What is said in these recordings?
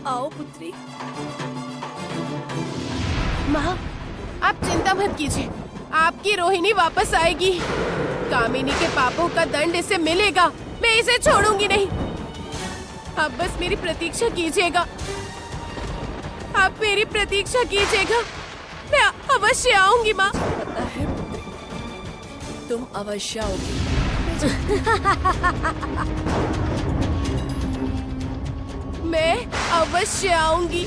आओ पुत्री। माँ, आप चिंता मत कीजिए, आपकी रोहिणी वापस आएगी। कामिनी के पापों का दंड इसे मिलेगा, मैं इसे छोड़ूंगी नहीं। आप बस मेरी प्रतीक्षा कीजिएगा, आप मेरी प्रतीक्षा कीजिएगा, मैं अवश्य आऊंगी माँ। पता है पुत्री, तुम अवश्य आओगी। मैं अवश्य आऊंगी।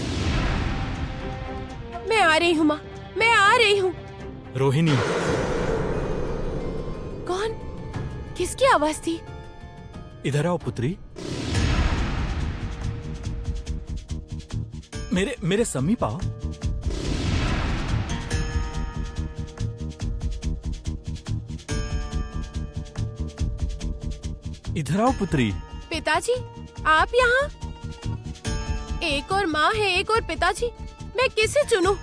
मैं आ रही हूँ माँ, मैं आ रही हूँ। रोहिणी, कौन? किसकी आवाज थी? इधर आओ पुत्री। मेरे समीप आओ। इधर आओ पुत्री। पिताजी, आप यहाँ? एक और माँ है, एक और पिताजी, मैं किसे चुनूं?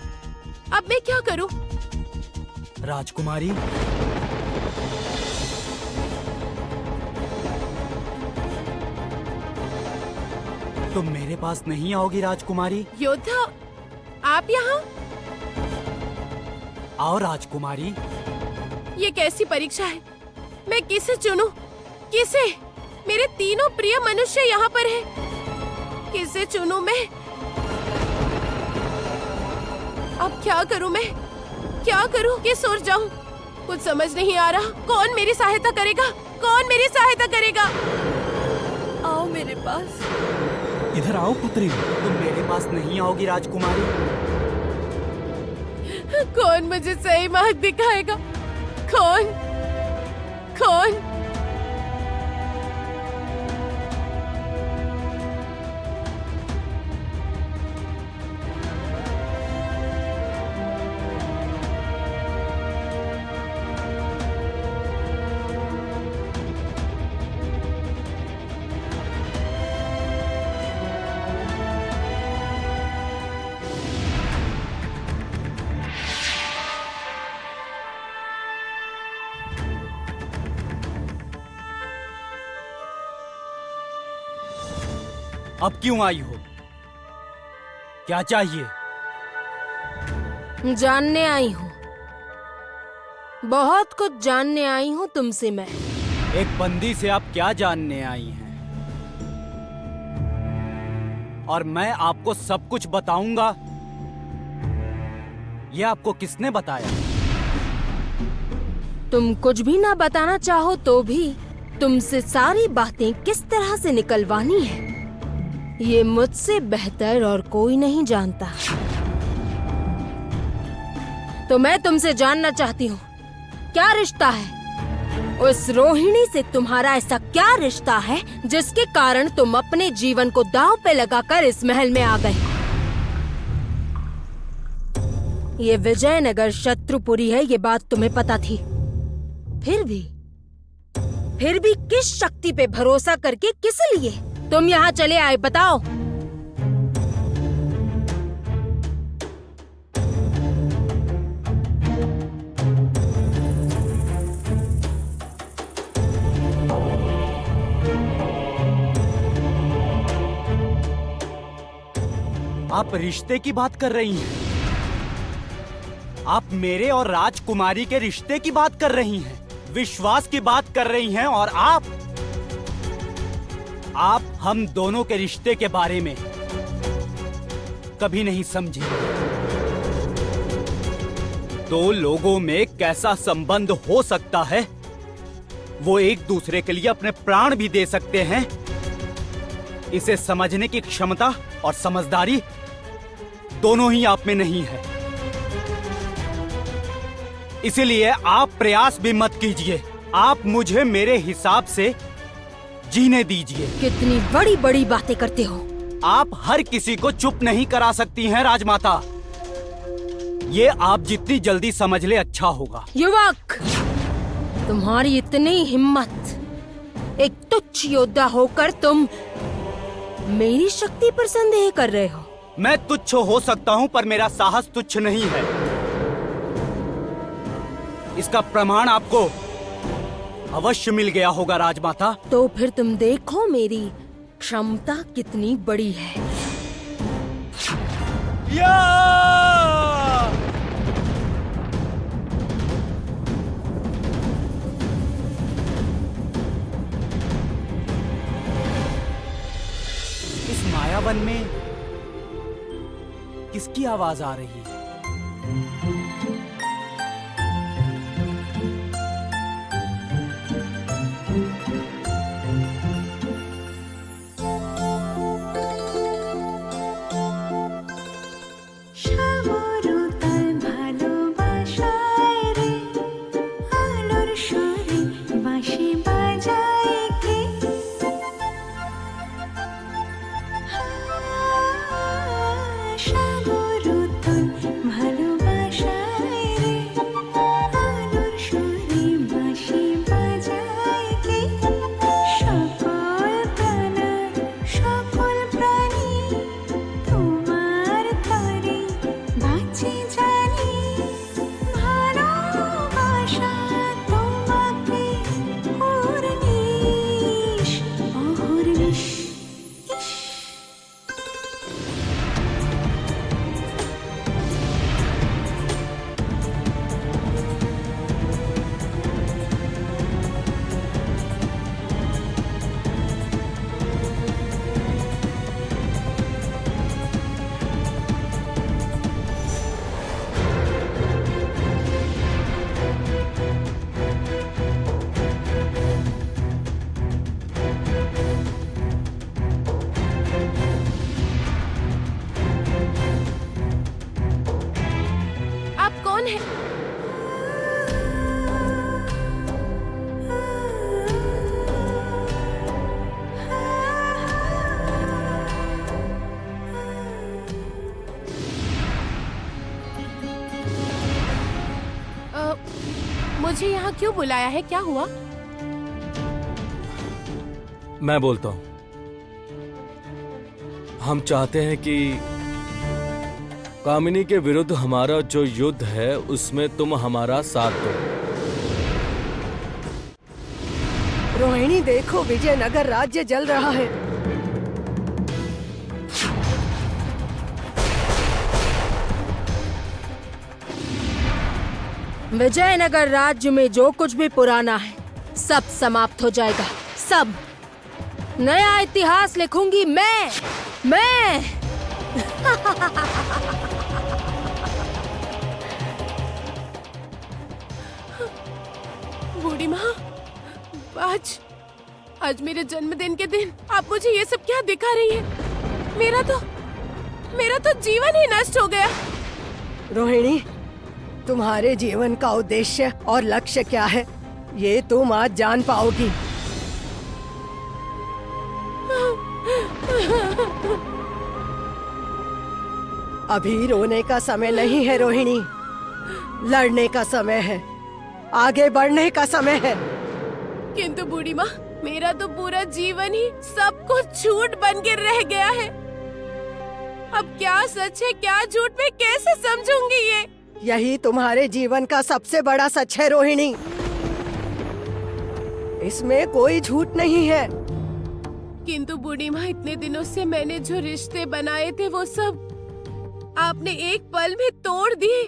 अब मैं क्या करूं? राजकुमारी, तुम मेरे पास नहीं आओगी राजकुमारी? योद्धा, आप यहाँ? आओ राजकुमारी। ये कैसी परीक्षा है? मैं किसे चुनूं? किसे? मेरे तीनों प्रिय मनुष्य यहाँ पर हैं। किसे चुनूं मैं? अब क्या करूं मैं? क्या करूं? किस ओर जाऊं? कुछ समझ नहीं आ रहा। कौन मेरी सहायता करेगा? कौन मेरी सहायता करेगा? आओ मेरे पास। इधर आओ पुत्री। तुम मेरे पास नहीं आओगी राजकुमारी? कौन मुझे सही मार्ग दिखाएगा? कौन? कौन? अब क्यों आई हो? क्या चाहिए? जानने आई हूँ, बहुत कुछ जानने आई हूँ तुमसे मैं। एक बंदी से आप क्या जानने आई हैं? और मैं आपको सब कुछ बताऊंगा। ये आपको किसने बताया? तुम कुछ भी ना बताना चाहो तो भी तुमसे सारी बातें किस तरह से निकलवानी है, ये मुझसे बेहतर और कोई नहीं जानता। तो मैं तुमसे जानना चाहती हूँ, क्या रिश्ता है? उस रोहिणी से तुम्हारा ऐसा क्या रिश्ता है जिसके कारण तुम अपने जीवन को दांव पे लगाकर इस महल में आ गए? ये विजयनगर शत्रुपुरी है, ये बात तुम्हें पता थी। फिर भी किस शक्ति पे भरोसा करके किस लिए तुम यहाँ चले आए, बताओ? आप रिश्ते की बात कर रही हैं? आप मेरे और राजकुमारी के रिश्ते की बात कर रही हैं, विश्वास की बात कर रही हैं, और आप हम दोनों के रिश्ते के बारे में कभी नहीं समझे। दो लोगों में कैसा संबंध हो सकता है, वो एक दूसरे के लिए अपने प्राण भी दे सकते हैं, इसे समझने की क्षमता और समझदारी दोनों ही आप में नहीं है। इसीलिए आप प्रयास भी मत कीजिए, आप मुझे मेरे हिसाब से जीने दीजिए। कितनी बड़ी बड़ी बातें करते हो। आप हर किसी को चुप नहीं करा सकती हैं राजमाता। ये आप जितनी जल्दी समझ ले अच्छा होगा। युवक, तुम्हारी इतनी हिम्मत, एक तुच्छ योद्धा होकर तुम मेरी शक्ति पर संदेह कर रहे हो। मैं तुच्छ हो सकता हूँ पर मेरा साहस तुच्छ नहीं है। इसका प्रमाण आपको अवश्य मिल गया होगा राजमाता। तो फिर तुम देखो मेरी क्षमता कितनी बड़ी है। या! इस मायावन में किसकी आवाज आ रही है? मुझे यहाँ क्यों बुलाया है? क्या हुआ? मैं बोलता हूँ। हम चाहते हैं कि कामिनी के विरुद्ध हमारा जो युद्ध है उसमें तुम हमारा साथ दो। रोहिणी देखो, विजयनगर राज्य जल रहा है। विजयनगर राज्य में जो कुछ भी पुराना है सब समाप्त हो जाएगा। सब नया इतिहास लिखूंगी मैं। बूढ़ी माँ, आज मेरे जन्मदिन के दिन आप मुझे ये सब क्या दिखा रही है? मेरा तो जीवन ही नष्ट हो गया। रोहिणी, तुम्हारे जीवन का उद्देश्य और लक्ष्य क्या है ये तुम आज जान पाओगी। अभी रोने का समय नहीं है रोहिणी, लड़ने का समय है, आगे बढ़ने का समय है। किंतु बूढ़ी माँ, मेरा तो पूरा जीवन ही सब कुछ झूठ बन के रह गया है। अब क्या सच है क्या झूठ, मैं कैसे समझूंगी ये? यही तुम्हारे जीवन का सबसे बड़ा सच है रोहिणी। इसमें कोई झूठ नहीं है। किंतु बूढ़ी माँ, इतने दिनों से मैंने जो रिश्ते बनाए थे वो सब आपने एक पल में तोड़ दिए।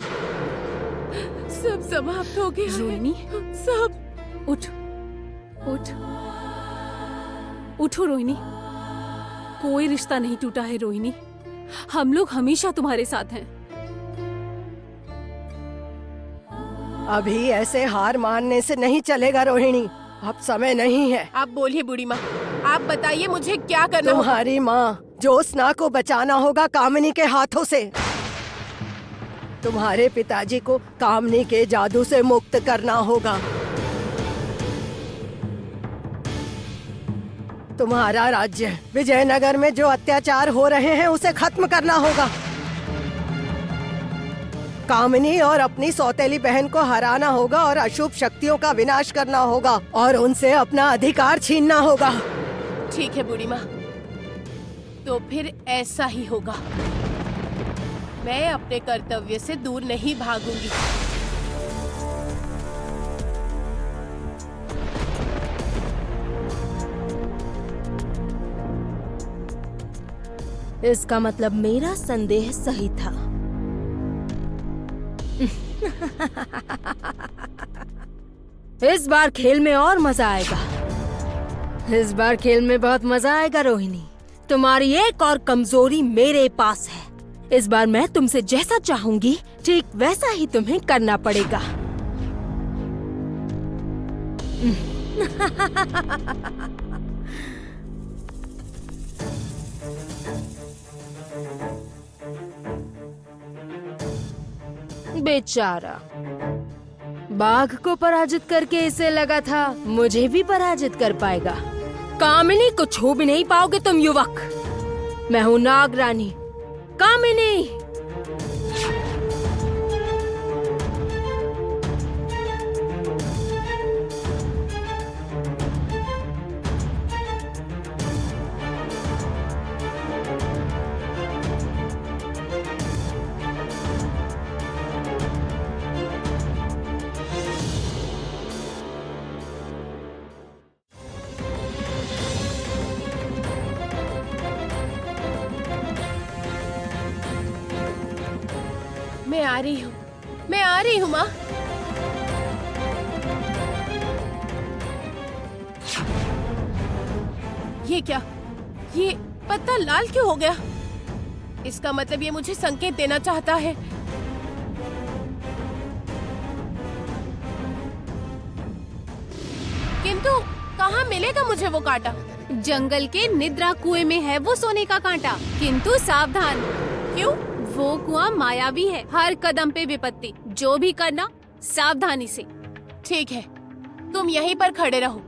सब समाप्त हो गया। रोहिणी, सब। उठो रोहिणी। कोई रिश्ता नहीं टूटा है रोहिणी। हम लोग हमेशा तुम्हारे साथ हैं। अभी ऐसे हार मानने से नहीं चलेगा रोहिणी, अब समय नहीं है। आप बोलिए बूढ़ी माँ, आप बताइए मुझे क्या करना होगा? तुम्हारी माँ ज्योत्सना को बचाना होगा कामिनी के हाथों से। तुम्हारे पिताजी को कामिनी के जादू से मुक्त करना होगा। तुम्हारा राज्य विजयनगर में जो अत्याचार हो रहे हैं उसे खत्म करना होगा। कामिनी और अपनी सौतेली बहन को हराना होगा और अशुभ शक्तियों का विनाश करना होगा और उनसे अपना अधिकार छीनना होगा। ठीक है बूढ़ी माँ, तो फिर ऐसा ही होगा। मैं अपने कर्तव्य से दूर नहीं भागूंगी। इसका मतलब मेरा संदेह सही था। इस बार खेल में और मजा आएगा। इस बार खेल में बहुत मजा आएगा रोहिणी। तुम्हारी एक और कमजोरी मेरे पास है। इस बार मैं तुमसे जैसा चाहूंगी ठीक वैसा ही तुम्हें करना पड़ेगा। बेचारा, बाघ को पराजित करके इसे लगा था मुझे भी पराजित कर पाएगा। कामिनी को छू भी नहीं पाओगे तुम युवक। मैं हूँ नागरानी कामिनी। मैं आ रही हूँ माँ। ये क्या? ये पत्ता लाल क्यों हो गया? इसका मतलब ये मुझे संकेत देना चाहता है। किंतु कहाँ मिलेगा मुझे वो कांटा? जंगल के निद्रा कुएं में है वो सोने का कांटा। किंतु सावधान, क्यों? वो कुआं मायावी है। हर कदम पे विपत्ति। जो भी करना सावधानी से। ठीक है, तुम यहीं पर खड़े रहो।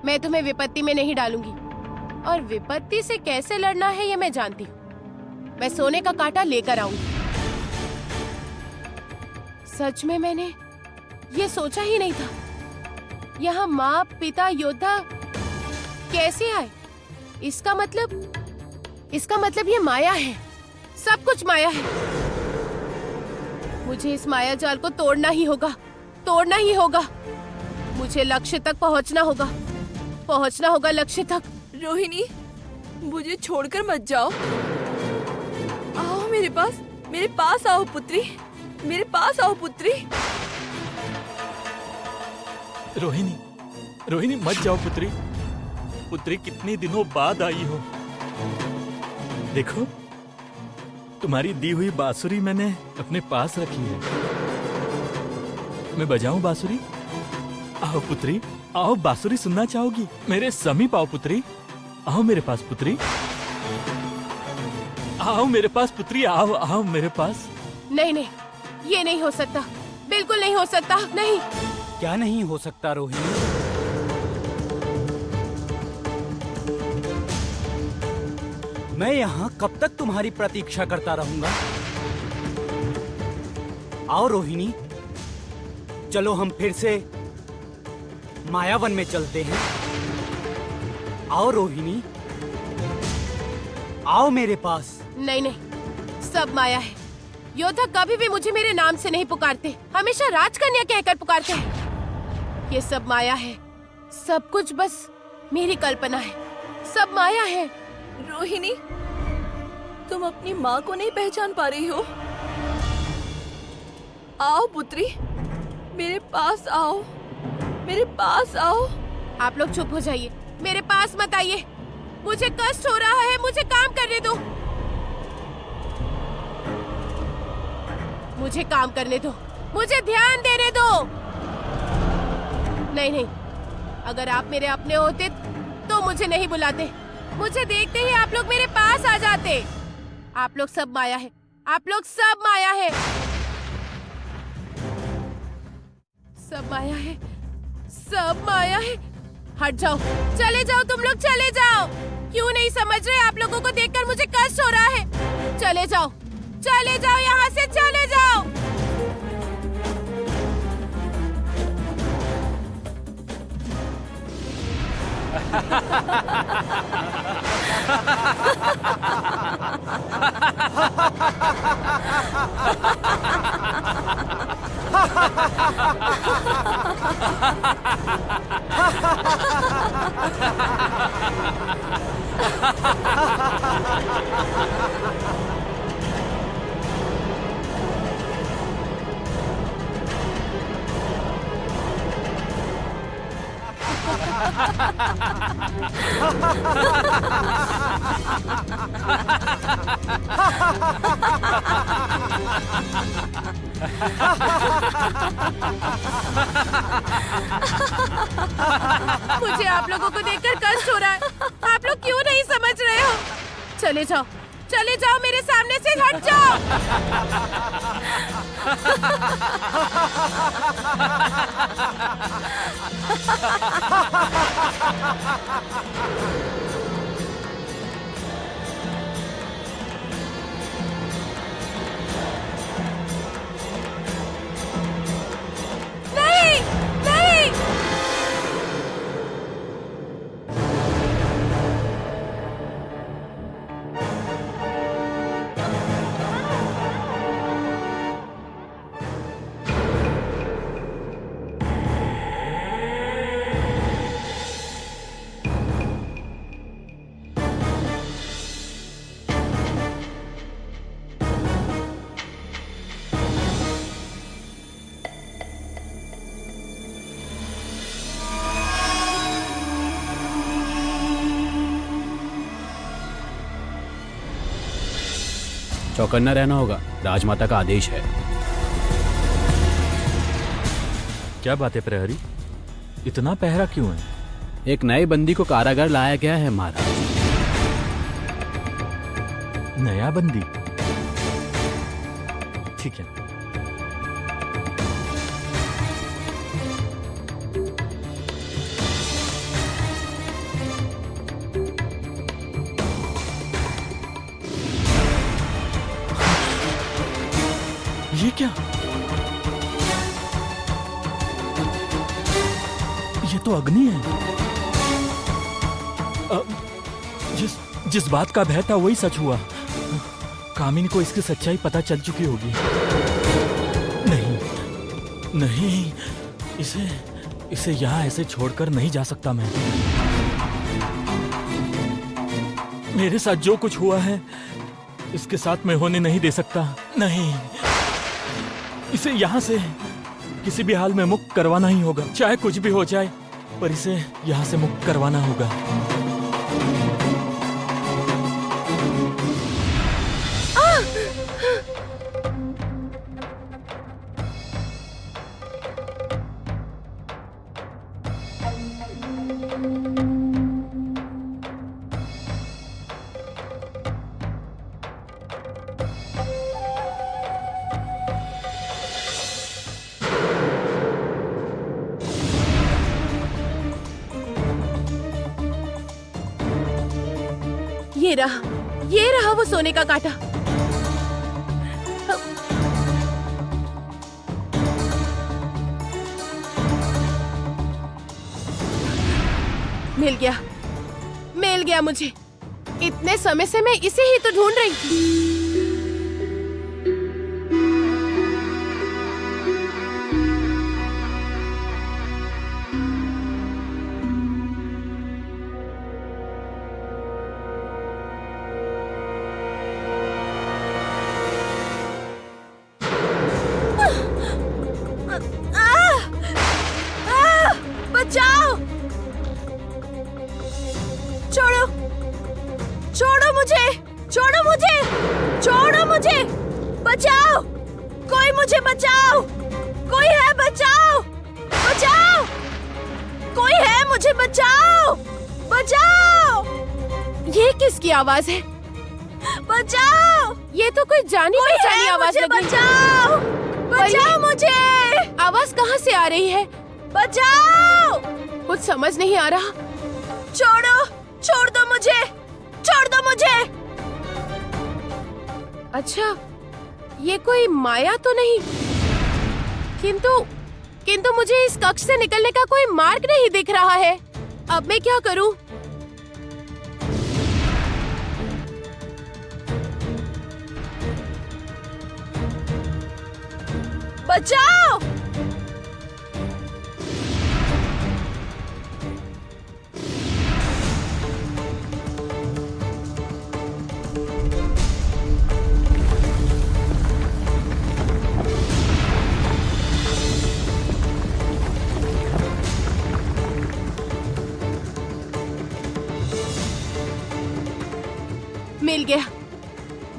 मैं तुम्हें विपत्ति में नहीं डालूंगी, और विपत्ति से कैसे लड़ना है ये मैं जानती हूँ। मैं सोने का कांटा लेकर आऊंगी। सच में मैंने ये सोचा ही नहीं था। यहाँ माँ पिता योद्धा कैसे आए? इसका मतलब ये माया है। सब कुछ माया है। मुझे इस माया जाल को तोड़ना ही होगा। मुझे लक्ष्य तक पहुंचना होगा लक्ष्य तक। रोहिणी, मुझे छोड़कर मत जाओ। आओ मेरे पास आओ पुत्री, मेरे पास आओ पुत्री। रोहिणी मत जाओ पुत्री। पुत्री कितने दिनों बाद आई हो। देखो, तुम्हारी दी हुई बांसुरी मैंने अपने पास रखी है। मैं बजाऊं बांसुरी? आओ पुत्री, आओ। बांसुरी सुनना चाहोगी? मेरे समीप आओ पुत्री। आओ मेरे पास पुत्री। आओ मेरे पास पुत्री। आओ मेरे पास। नहीं, ये नहीं हो सकता। बिल्कुल नहीं हो सकता। नहीं। क्या नहीं हो सकता रोहिणी? मैं यहाँ कब तक तुम्हारी प्रतीक्षा करता रहूंगा? आओ रोहिणी, चलो हम फिर से मायावन में चलते हैं। आओ रोहिणी, आओ मेरे पास। नहीं, सब माया है। योद्धा कभी भी मुझे मेरे नाम से नहीं पुकारते, हमेशा राजकन्या कहकर पुकारते हैं। ये सब माया है। सब कुछ बस मेरी कल्पना है। सब माया है। रोहिणी, तुम अपनी माँ को नहीं पहचान पा रही हो? आओ पुत्री, मेरे पास आओ, मेरे पास आओ। आप लोग चुप हो जाइए, मेरे पास मत आइए। मुझे कष्ट हो रहा है, मुझे काम करने दो। मुझे काम करने दो, मुझे ध्यान देने दो। नहीं, अगर आप मेरे अपने होते तो मुझे नहीं बुलाते। मुझे देखते ही आप लोग मेरे पास आ जाते। आप लोग सब माया है, आप लोग सब माया है, सब माया है, सब माया है। हट जाओ, चले जाओ, तुम लोग चले जाओ। क्यों नहीं समझ रहे? आप लोगों को देखकर मुझे कष्ट हो रहा है। चले जाओ, चले जाओ, यहाँ से चले जाओ। मुझे आप लोगों को देखकर कष्ट हो रहा है। आप लोग क्यों नहीं समझ रहे हो? चले जाओ, मेरे सामने से हट जाओ। नहीं, नहीं। चौकन्ना रहना होगा, राजमाता का आदेश है। क्या बात है प्रहरी, इतना पहरा क्यों है? एक नए बंदी को कारागार लाया गया है महाराज। नया बंदी? ठीक है। ये क्या? ये तो अग्नि है। जिस बात का भय था वही सच हुआ। कामिनी को इसकी सच्चाई पता चल चुकी होगी। नहीं, इसे यहाँ ऐसे छोड़कर नहीं जा सकता मैं। मेरे साथ जो कुछ हुआ है इसके साथ मैं होने नहीं दे सकता। नहीं, इसे यहाँ से किसी भी हाल में मुक्त करवाना ही होगा, चाहे कुछ भी हो जाए, पर इसे यहाँ से मुक्त करवाना होगा। ये रहा वो सोने का कांटा। मिल गया मुझे। इतने समय से मैं इसे ही तो ढूंढ रही थी। बचाओ! कोई मुझे बचाओ! कोई है, बचाओ! बचाओ! कोई है, मुझे बचाओ! बचाओ! ये किसकी आवाज है? बचाओ! ये तो कोई जानी पहचानी आवाज लग रही है। बचाओ! बचाओ मुझे! आवाज कहाँ से आ रही है? बचाओ! कुछ समझ नहीं आ रहा। छोड़ दो मुझे! छोड़ दो मुझे! अच्छा, ये कोई माया तो नहीं? किंतु मुझे इस कक्ष से निकलने का कोई मार्ग नहीं दिख रहा है। अब मैं क्या करूं? बचाओ!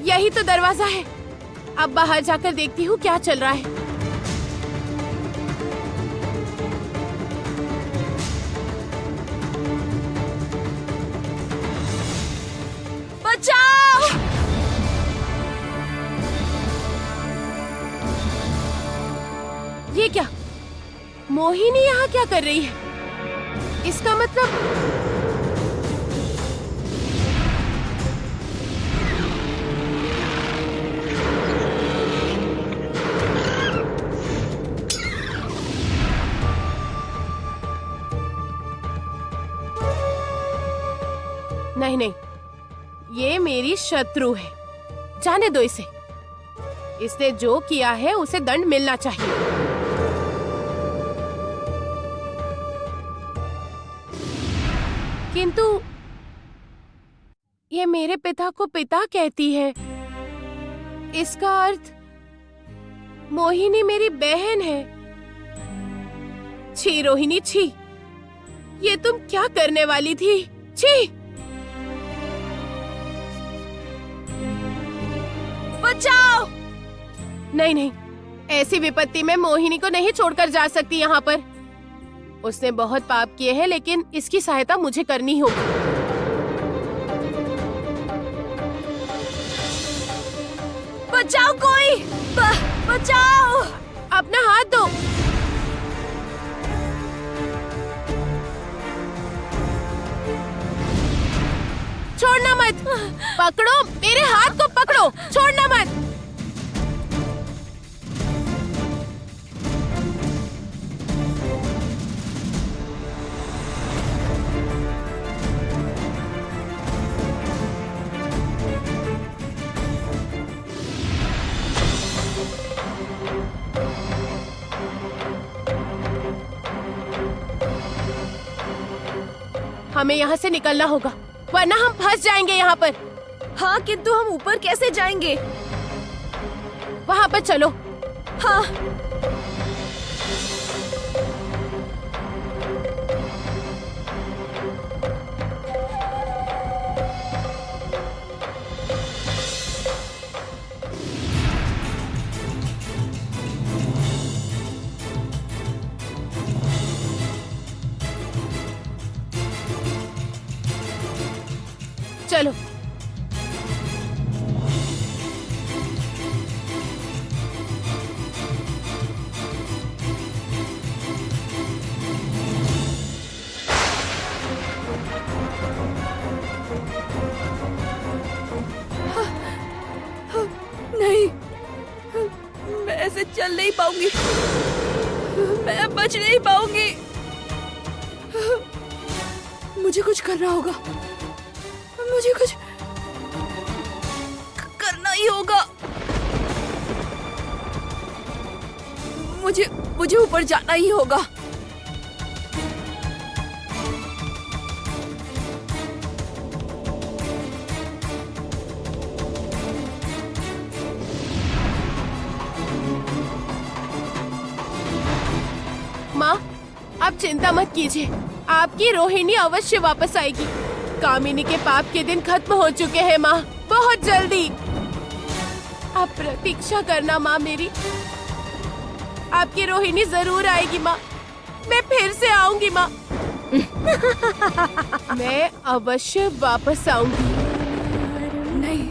यही तो दरवाजा है। अब बाहर जाकर देखती हूँ क्या चल रहा है। बचाओ! ये क्या? मोहिनी यहाँ क्या कर रही है? इसका मतलब नहीं नहीं, ये मेरी शत्रु है। जाने दो इसे। इसने जो किया है उसे दंड मिलना चाहिए। किंतु ये मेरे पिता को पिता कहती है। इसका अर्थ मोहिनी मेरी बहन है। छी रोहिणी छी, ये तुम क्या करने वाली थी? छी! बचाओ! नहीं नहीं, ऐसी विपत्ति में मोहिनी को नहीं छोड़कर जा सकती यहाँ पर। उसने बहुत पाप किए हैं, लेकिन इसकी सहायता मुझे करनी होगी। बचाओ कोई! बचाओ! अपना हाथ दो। छोड़ना मत। पकड़ो, मेरे हाथ को पकड़ो, छोड़ना मत। हमें यहाँ से निकलना होगा, वरना हम फंस जाएंगे यहाँ पर। हाँ, किंतु हम ऊपर कैसे जाएंगे? वहाँ पर चलो। हाँ। चलो। नहीं, मैं ऐसे चल नहीं पाऊंगी। मैं बच नहीं पाऊंगी। मुझे कुछ करना होगा। मुझे कुछ करना ही होगा। मुझे ऊपर जाना ही होगा। माँ, आप चिंता मत कीजिए, आपकी रोहिणी अवश्य वापस आएगी। कामिनी के पाप के दिन खत्म हो चुके हैं माँ, बहुत जल्दी। आप प्रतीक्षा करना माँ मेरी। आपकी रोहिणी जरूर आएगी माँ। मैं फिर से आऊंगी माँ। मैं अवश्य वापस आऊंगी। नहीं,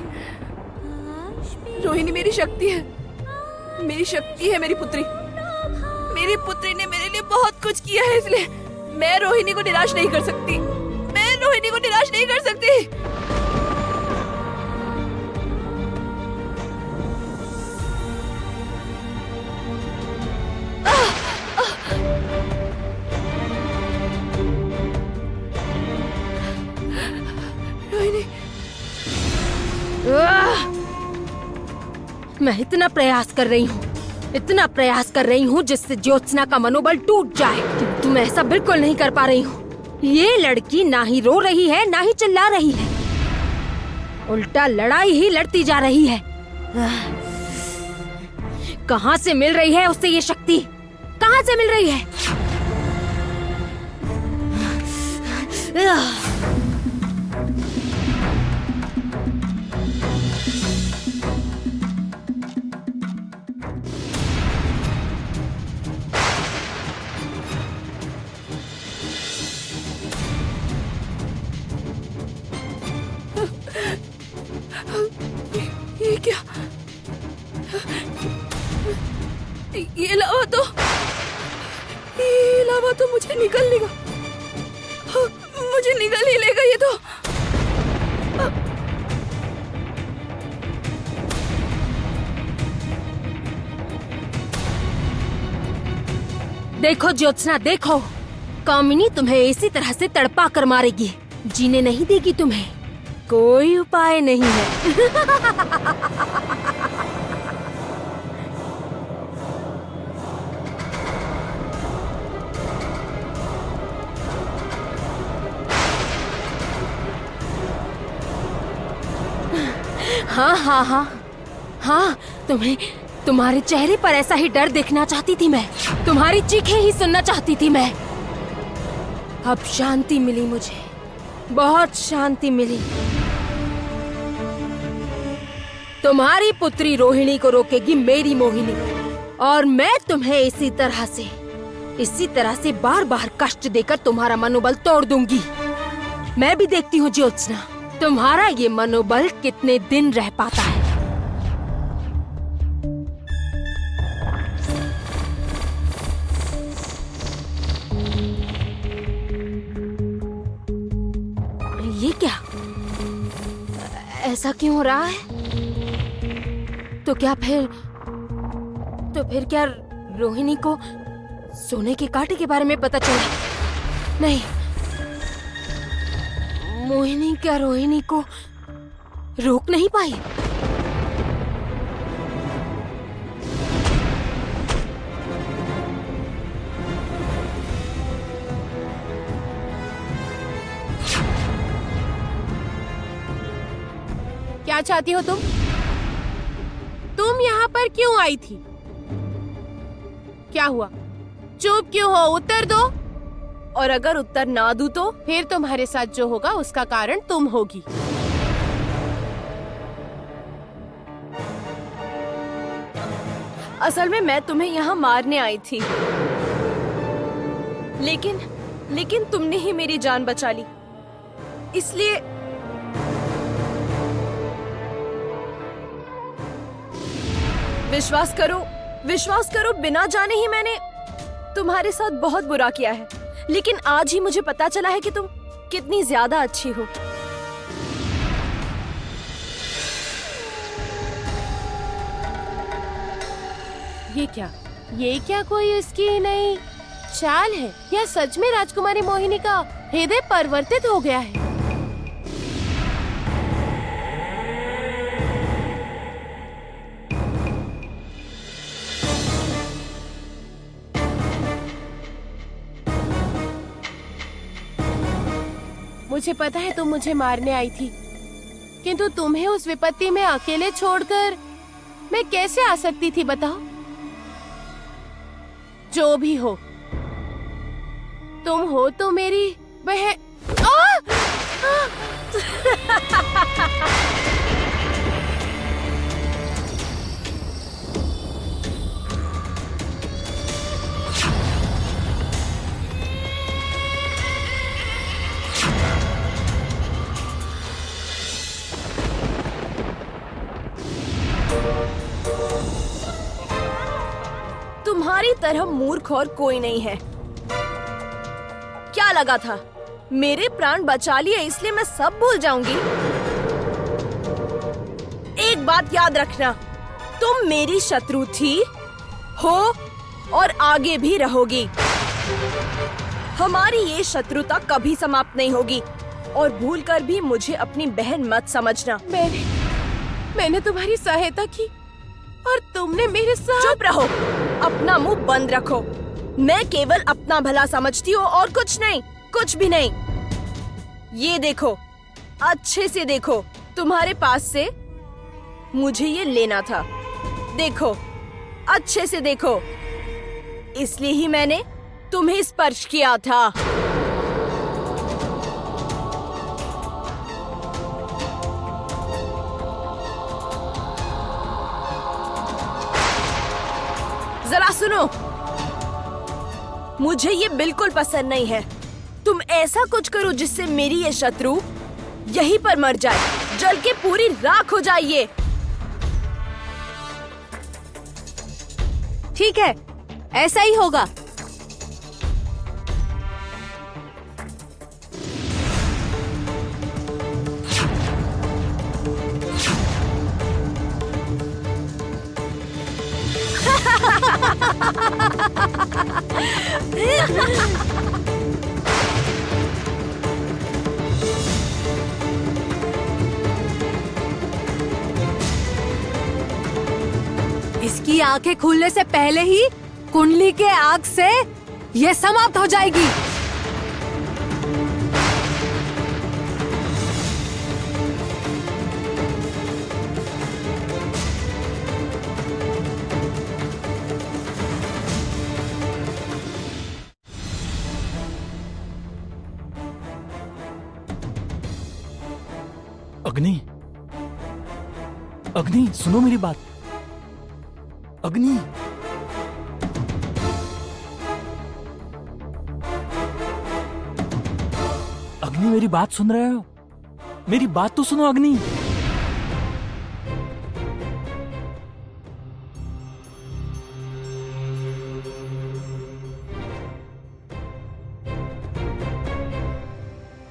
रोहिणी मेरी शक्ति है। मेरी शक्ति है मेरी पुत्री। मेरी पुत्री ने मेरे लिए बहुत कुछ किया है, इसलिए मैं रोहिणी को निराश नहीं कर सकती। मैं रोहिणी को निराश नहीं कर सकती। रोहिणी, मैं इतना प्रयास कर रही हूँ, इतना प्रयास कर रही हूँ जिससे ज्योत्सना का मनोबल टूट जाए, किंतु मैं ऐसा बिल्कुल नहीं कर पा रही हूँ। ये लड़की ना ही रो रही है, ना ही चिल्ला रही है, उल्टा लड़ाई ही लड़ती जा रही है। कहाँ से मिल रही है उससे ये शक्ति? कहाँ से मिल रही है? क्या? ये लावा तो मुझे निगल लेगा, मुझे निगल ही लेगा ये तो। देखो ज्योत्सना, देखो, कामिनी तुम्हें इसी तरह से तड़पा कर मारेगी, जीने नहीं देगी तुम्हें। कोई उपाय नहीं है। हाँ, तुम्हारे चेहरे पर ऐसा ही डर देखना चाहती थी मैं, तुम्हारी चीखें ही सुनना चाहती थी मैं। अब शांति मिली मुझे, बहुत शांति मिली। तुम्हारी पुत्री रोहिणी को रोकेगी मेरी मोहिनी, और मैं तुम्हें इसी तरह से बार बार कष्ट देकर तुम्हारा मनोबल तोड़ दूंगी। मैं भी देखती हूँ ज्योत्सना, तुम्हारा ये मनोबल कितने दिन रह पाता है। ये क्या? ऐसा क्यों हो रहा है? तो फिर क्या रोहिणी को सोने के कांटे के बारे में पता चला? नहीं, मोहिनी क्या रोहिणी को रोक नहीं पाई? क्या चाहती हो तुम? तुम यहाँ पर क्यों आई थी? क्या हुआ? चुप क्यों हो? उत्तर दो। और अगर उत्तर ना दूं तो? फिर तुम्हारे साथ जो होगा उसका कारण तुम होगी। असल में मैं तुम्हें यहाँ मारने आई थी, लेकिन तुमने ही मेरी जान बचा ली, इसलिए विश्वास करो, बिना जाने ही मैंने तुम्हारे साथ बहुत बुरा किया है, लेकिन आज ही मुझे पता चला है कि तुम कितनी ज्यादा अच्छी हो। ये क्या कोई उसकी नई चाल है, या सच में राजकुमारी मोहिनी का हृदय परिवर्तित हो गया है? मुझे पता है तुम मुझे मारने आई थी, किंतु तुम्हें उस विपत्ति में अकेले छोड़कर मैं कैसे आ सकती थी बताओ? जो भी हो, तुम हो तो मेरी बहन। तुम्हारी तरह मूर्ख और कोई नहीं है। क्या लगा था मेरे प्राण बचा लिए इसलिए मैं सब भूल जाऊंगी? एक बात याद रखना, तुम मेरी शत्रु थी, हो और आगे भी रहोगी। हमारी ये शत्रुता कभी समाप्त नहीं होगी, और भूलकर भी मुझे अपनी बहन मत समझना। मैंने तुम्हारी सहायता की और तुमने मेरे साथ। चुप रहो, अपना मुंह बंद रखो। मैं केवल अपना भला समझती हूँ और कुछ नहीं, कुछ भी नहीं। ये देखो, अच्छे से देखो, तुम्हारे पास से मुझे ये लेना था। देखो, अच्छे से देखो, इसलिए ही मैंने तुम्हें स्पर्श किया था। जरा सुनो, मुझे ये बिल्कुल पसंद नहीं है। तुम ऐसा कुछ करो जिससे मेरी ये शत्रु यहीं पर मर जाए, जल के पूरी राख हो जाए। ठीक है, ऐसा ही होगा। इसकी आंखें खुलने से पहले ही कुंडली के आग से ये समाप्त हो जाएगी। अग्नि, अग्नि सुनो मेरी बात। अग्नि, अग्नि मेरी बात सुन रहे हो? मेरी बात तो सुनो अग्नि।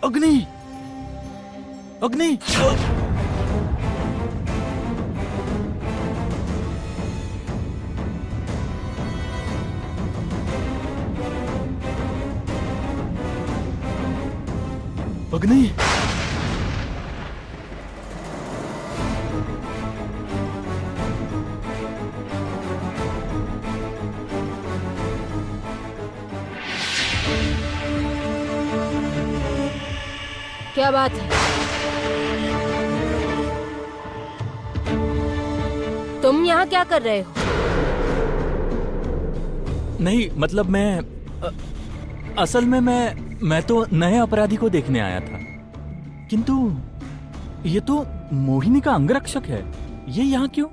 अग्नि, अग्नि, अग्नि, क्या बात है? तुम यहाँ क्या कर रहे हो? नहीं मतलब असल में मैं तो नए अपराधी को देखने आया था, किंतु ये तो मोहिनी का अंगरक्षक है। ये यहाँ क्यों?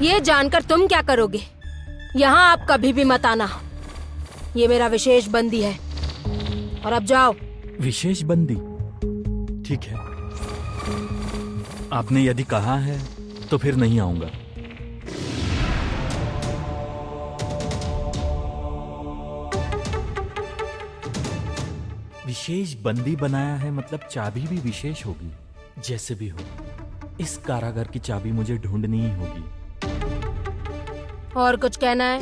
ये जानकर तुम क्या करोगे? यहाँ आप कभी भी मत आना। ये मेरा विशेष बंदी है, और अब जाओ। विशेष बंदी? ठीक है, आपने यदि कहा है तो फिर नहीं आऊंगा। विशेष बंदी बनाया है मतलब चाबी भी विशेष होगी। जैसे भी हो, इस कारागार की चाबी मुझे ढूंढनी ही होगी। और कुछ कहना है?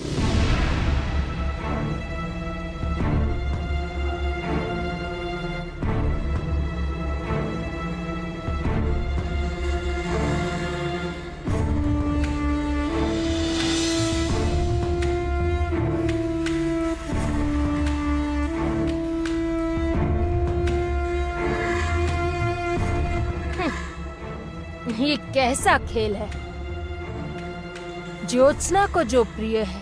ये कैसा खेल है? ज्योत्सना को जो प्रिय है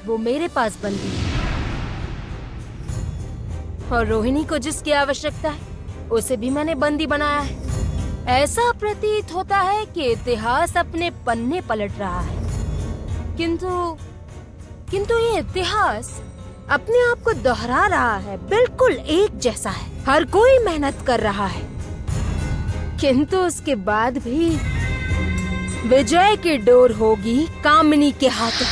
वो मेरे पास बंदी है, और रोहिणी को जिसकी आवश्यकता है उसे भी मैंने बंदी बनाया है। ऐसा प्रतीत होता है कि इतिहास अपने पन्ने पलट रहा है, किंतु ये इतिहास अपने आप को दोहरा रहा है। बिल्कुल एक जैसा है, हर कोई मेहनत कर रहा है, किंतु उसके बाद भी विजय की डोर होगी कामिनी के हाथों।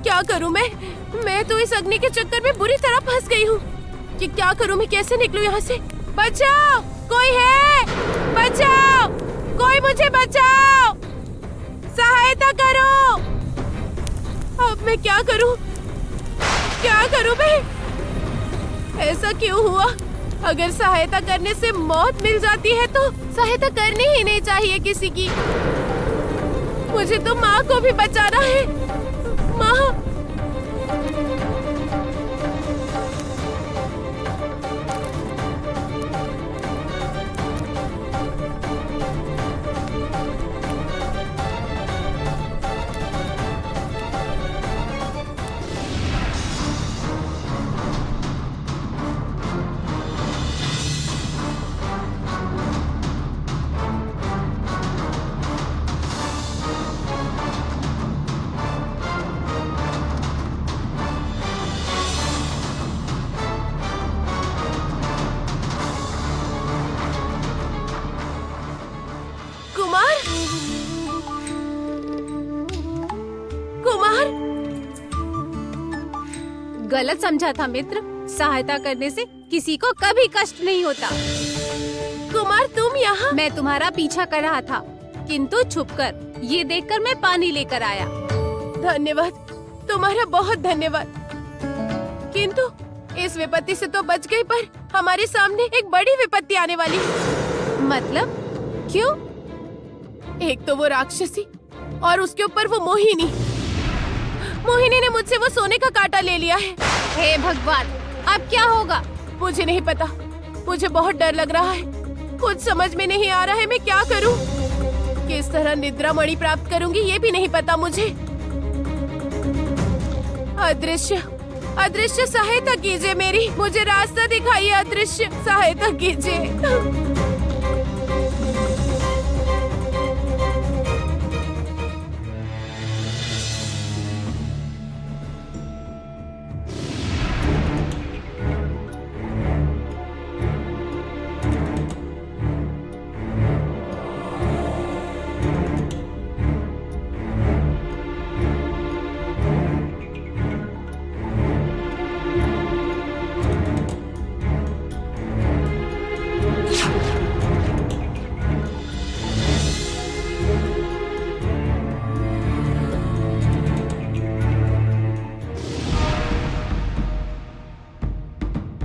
क्या करूं मैं तो इस अग्नि के चक्कर में बुरी तरह फंस गई हूँ कि क्या करूं मैं, कैसे निकलूं यहाँ से? बचाओ, कोई है? बचाओ, कोई मुझे बचाओ, सहायता करो। अब मैं क्या करूं मैं? ऐसा क्यों हुआ? अगर सहायता करने से मौत मिल जाती है तो सहायता करनी ही नहीं चाहिए किसी की। मुझे तो माँ को भी बचाना है। माँ, गलत समझा था मित्र। सहायता करने से किसी को कभी कष्ट नहीं होता। कुमार तुम यहाँ? मैं तुम्हारा पीछा कर रहा था, किंतु छुपकर। ये देखकर मैं पानी लेकर आया। धन्यवाद, तुम्हारा बहुत धन्यवाद। किंतु इस विपत्ति से तो बच गई, पर हमारे सामने एक बड़ी विपत्ति आने वाली है। मतलब क्यों? एक तो वो राक्षसी और उसके ऊपर वो मोहिनी। मोहिनी ने मुझसे वो सोने का कांटा ले लिया है। हे भगवान, अब क्या होगा? मुझे नहीं पता, मुझे बहुत डर लग रहा है। कुछ समझ में नहीं आ रहा है मैं क्या करूं। किस तरह निद्रा मणि प्राप्त करूंगी ये भी नहीं पता मुझे। अदृश्य अदृश्य सहायता कीजिए मेरी, मुझे रास्ता दिखाइए। अदृश्य सहायता कीजिए।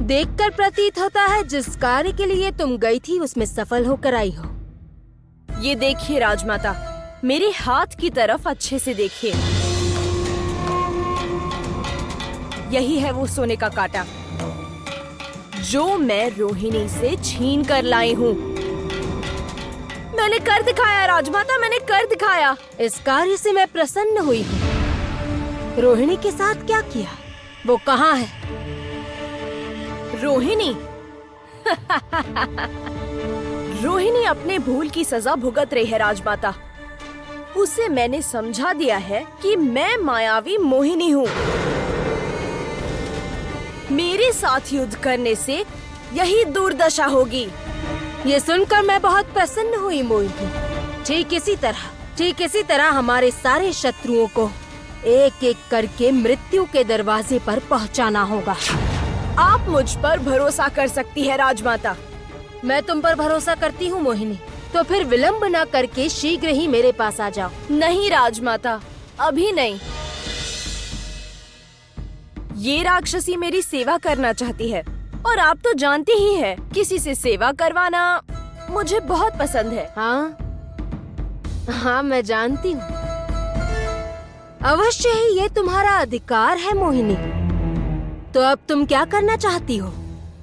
देखकर प्रतीत होता है जिस कार्य के लिए तुम गई थी उसमें सफल होकर आई हो। ये देखिए राजमाता, मेरे हाथ की तरफ अच्छे से देखिए। यही है वो सोने का कांटा जो मैं रोहिणी से छीन कर लाई हूँ। मैंने कर दिखाया राजमाता, मैंने कर दिखाया। इस कार्य से मैं प्रसन्न हुई हूँ। रोहिणी के साथ क्या किया? वो कहाँ है? रोहिणी रोहिणी अपने भूल की सजा भुगत रही है राजमाता। उसे मैंने समझा दिया है कि मैं मायावी मोहिनी हूँ। मेरे साथ युद्ध करने से यही दुर्दशा होगी। ये सुनकर मैं बहुत प्रसन्न हुई मोहिनी। ठीक इसी तरह हमारे सारे शत्रुओं को एक एक करके मृत्यु के दरवाजे पर पहुंचाना होगा। आप मुझ पर भरोसा कर सकती है राजमाता। मैं तुम पर भरोसा करती हूँ मोहिनी, तो फिर विलंब न करके शीघ्र ही मेरे पास आ जाओ। नहीं राजमाता, अभी नहीं। ये राक्षसी मेरी सेवा करना चाहती है और आप तो जानते ही हैं, किसी से सेवा करवाना मुझे बहुत पसंद है। हाँ मैं जानती हूँ। अवश्य ही ये तुम्हारा अधिकार है मोहिनी। तो अब तुम क्या करना चाहती हो?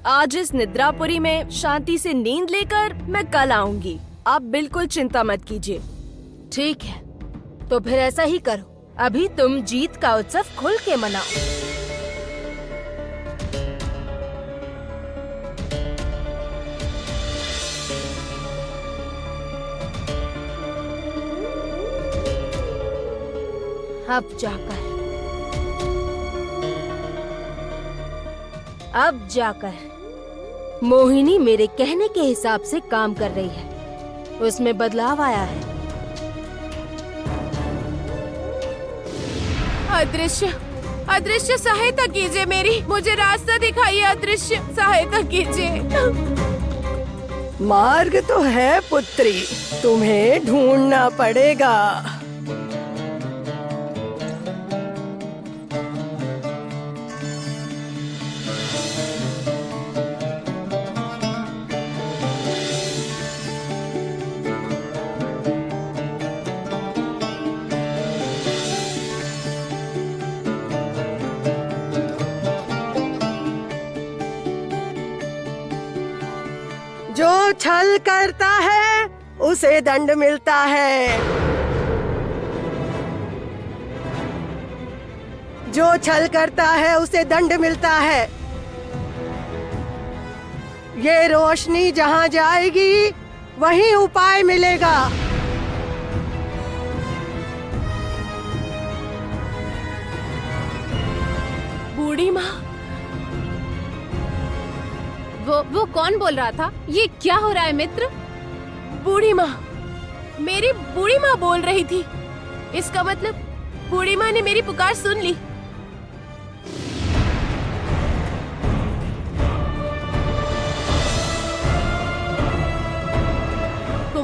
आज इस निद्रापुरी में शांति से नींद लेकर मैं कल आऊंगी। आप बिल्कुल चिंता मत कीजिए। ठीक है, तो फिर ऐसा ही करो। अभी तुम जीत का उत्सव खुल के मनाओ। अब जाकर मोहिनी मेरे कहने के हिसाब से काम कर रही है। उसमें बदलाव आया है। अदृश्य सहायता कीजिए मेरी, मुझे रास्ता दिखाइए। अदृश्य सहायता कीजिए। मार्ग तो है पुत्री, तुम्हें ढूंढना पड़ेगा। जो छल करता है उसे दंड मिलता है। जो छल करता है उसे दंड मिलता है। ये रोशनी जहाँ जाएगी वहीं उपाय मिलेगा। बूढ़ी माँ, वो कौन बोल रहा था? ये क्या हो रहा है मित्र? बूढ़ी माँ, मेरी बूढ़ी माँ बोल रही थी। इसका मतलब बूढ़ी माँ ने मेरी पुकार सुन ली।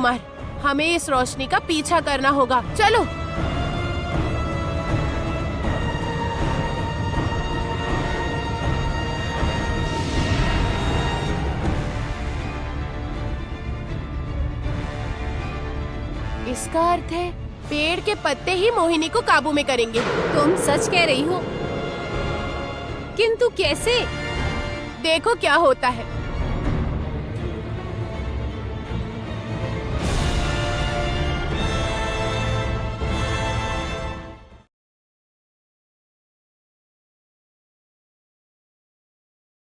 राजकुमार, हमें इस रोशनी का पीछा करना होगा। चलो। इसका अर्थ है पेड़ के पत्ते ही मोहिनी को काबू में करेंगे। तुम सच कह रही हो, किंतु कैसे? देखो क्या होता है।